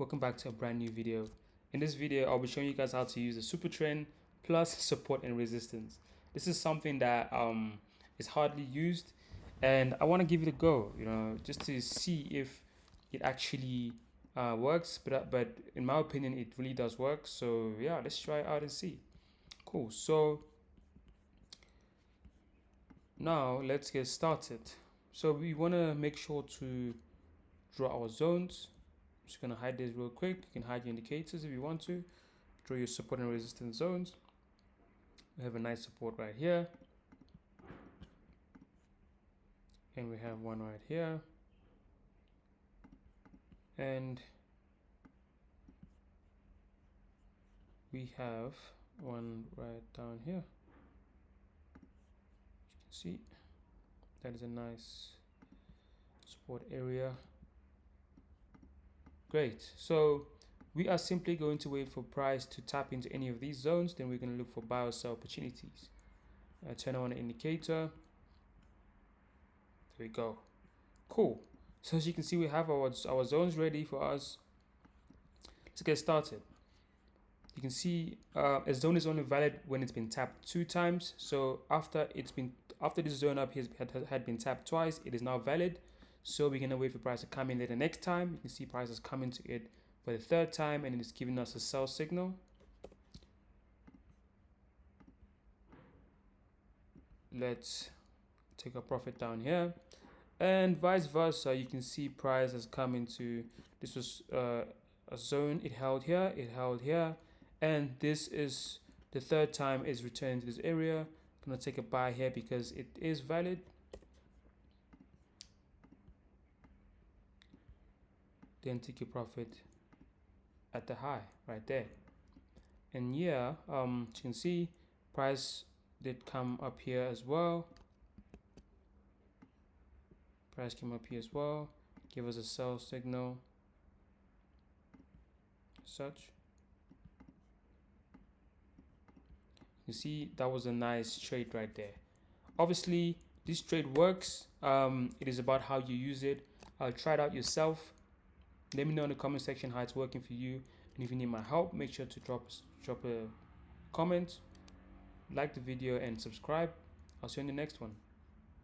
welcome back to a brand new video. In this video, I'll be showing you guys how to use the Supertrend plus support and resistance. This is something that is hardly used, and I want to give it a go, just to see if it actually works. But in my opinion, it really does work. So yeah, let's try it out and see. Cool. So now let's get started. So we want to make sure to draw our zones. I'm just going to hide this real quick. You can hide your indicators if you want to. Draw your support and resistance zones. We have a nice support right here. And we have one right here. And we have one right down here. As you can see, that is a nice support area. Great. So we are simply going to wait for price to tap into any of these zones. Then we're going to look for buy or sell opportunities. Turn on an indicator. There we go. Cool. So as you can see, we have our zones ready for us. Let's get started. You can see a zone is only valid when it's been tapped 2 times. So after this zone up here had been tapped twice, it is now valid. So we're gonna wait for price to come in there the next time. You can see price has come into it for the 3rd time, and it's giving us a sell signal. Let's take a profit down here, and vice versa. You can see price has come into, this was a zone, it held here, and this is the 3rd time it's returned to this area. I'm gonna take a buy here because it is valid. Then take your profit at the high right there. And yeah, as you can see, price did come up here as well. Price came up here as well, give us a sell signal, such. You see, that was a nice trade right there. Obviously, this trade works. It is about how you use it. Try it out yourself. Let me know in the comment section how it's working for you. And if you need my help, make sure to drop a comment, like the video, and subscribe. I'll see you in the next one.